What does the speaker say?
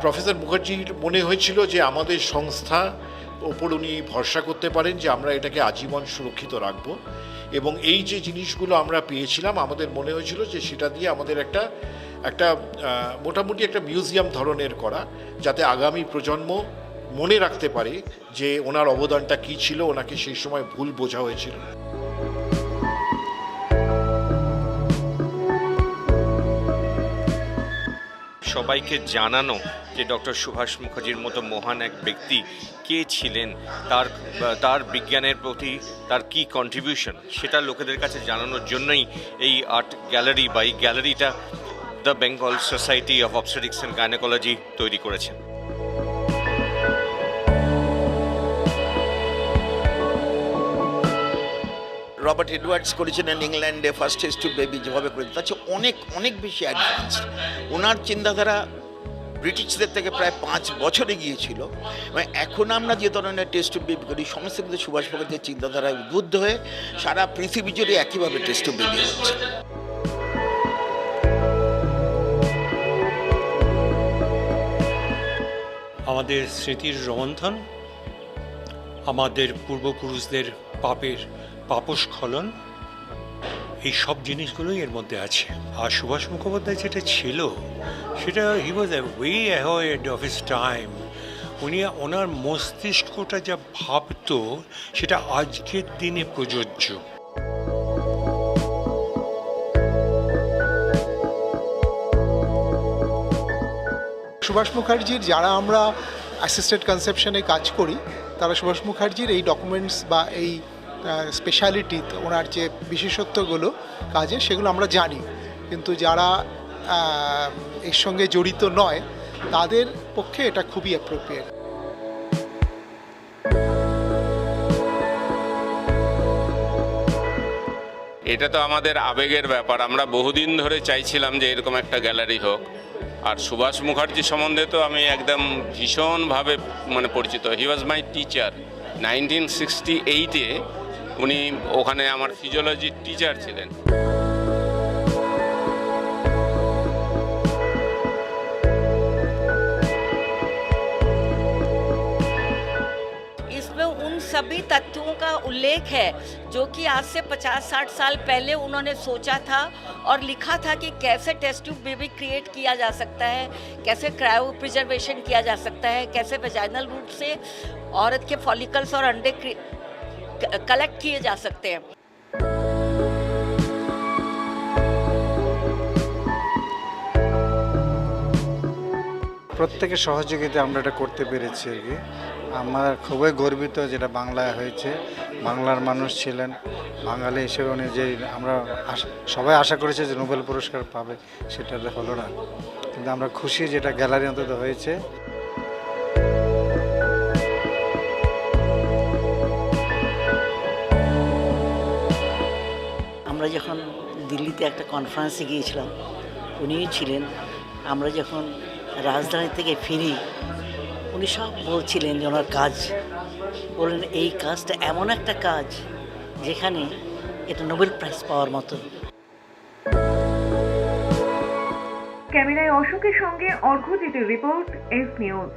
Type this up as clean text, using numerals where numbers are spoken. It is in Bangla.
প্রফেসর মুখার্জির মনে হয়েছিল যে আমাদের সংস্থা ওপর উনি ভরসা করতে পারেন যে আমরা এটাকে আজীবন সুরক্ষিত রাখব, এবং এই যে জিনিসগুলো আমরা পেয়েছিলাম আমাদের মনে হয়েছিল যে সেটা দিয়ে আমাদের একটা মোটামুটি একটা মিউজিয়াম ধরনের করা, যাতে আগামী প্রজন্ম মনে রাখতে পারে যে ওনার অবদানটা কী ছিল, ওনাকে সেই সময় ভুল বোঝা হয়েছিল। সবাইকে জানানো যে ডক্টর সুভাষ মুখার্জির মতো মহান এক ব্যক্তি কে ছিলেন, তার বিজ্ঞানের প্রতি তার কী কন্ট্রিবিউশন, সেটা লোকেদের কাছে জানানোর জন্যই এই আর্ট গ্যালারি বা এই গ্যালারিটা the Bengal society of obstetrics and gynaecology তৈরি করেছেন। রবার্ট এডওয়ার্ডস করেছিলেন ইংল্যান্ডে ফার্স্ট টেস্ট টিউব বেবি, যেভাবে করেছে তার চেয়ে অনেক অনেক বেশি অ্যাডভান্সড। ওনার চিন্তাধারা ব্রিটিশদের থেকে প্রায় 5 বছরে গিয়েছিল, এবং এখন আমরা যে ধরনের টেস্ট টিউব বেবি করি সমস্ত কিন্তু সুভাষ মুখার্জির চিন্তাধারায় উদ্বুদ্ধ হয়ে সারা পৃথিবী জুড়ে একইভাবে টেস্ট টিউব বেবি হচ্ছে। আমাদের স্মৃতির রোমন্থন, আমাদের পূর্বপুরুষদের পাপস্খলন, এই সব জিনিসগুলোই এর মধ্যে আছে। আর সুভাষ মুখোপাধ্যায় যেটা ছিল সেটা he was way ahead of his time. উনি ওনার মস্তিষ্কটা যা ভাবতো সেটা আজকের দিনে প্রযোজ্য। সুভাষ মুখার্জির যারা আমরা অ্যাসিস্টেড কনসেপশনে কাজ করি তারা সুভাষ মুখার্জির এই ডকুমেন্টস বা এই স্পেশালিটি, ওনার যে বিশেষত্বগুলো কাজে, সেগুলো আমরা জানি, কিন্তু যারা এর সঙ্গে জড়িত নয় তাদের পক্ষে এটা খুবই অ্যাপ্রোপ্রিয়েট। এটা তো আমাদের আবেগের ব্যাপার। আমরা বহুদিন ধরে চাইছিলাম যে এরকম একটা গ্যালারি হোক। আর সুভাষ মুখার্জি সম্বন্ধে তো আমি একদম ভীষণভাবে পরিচিত। হি ওয়াজ মাই টিচার। 1968-এ উনি ওখানে আমার ফিজিওলজির টিচার ছিলেন। सभी तथ्यों का उल्लेख है जो कि आज से 50-60 साल पहले उन्होंने सोचा था और लिखा था कि कैसे टेस्ट ट्यूब बेबी क्रिएट किया जा सकता है, कैसे क्रायो प्रिजर्वेशन किया जा सकता है, कैसे वेजाइनल रूट से औरत के फॉलिकल्स और अंडे कलेक्ट किए जा सकते हैं। প্রত্যেকের সহযোগিতা আমরা এটা করতে পেরেছি আর কি। আমরা খুবই গর্বিত যেটা বাংলায় হয়েছে। বাংলার মানুষ ছিলেন, বাঙালি হিসেবে উনি যে আমরা সবাই আশা করেছে যে নোবেল পুরস্কার পাবে, সেটা হলো না, কিন্তু আমরা খুশি যেটা গ্যালারি অন্তত হয়েছে। আমরা যখন দিল্লিতে একটা কনফারেন্সে গিয়েছিলাম, উনিই ছিলেন। আমরা যখন রাজধানী থেকে ফিরি উনি সব বলছিলেন যে ওনার কাজ, বললেন এই কাজটা এমন একটা কাজ যেখানে এটা নোবেল প্রাইজ পাওয়ার মতো। ক্যামেরায় অশোকের সঙ্গে অর্ঘ্যজিতের রিপোর্ট, এস নিউজ।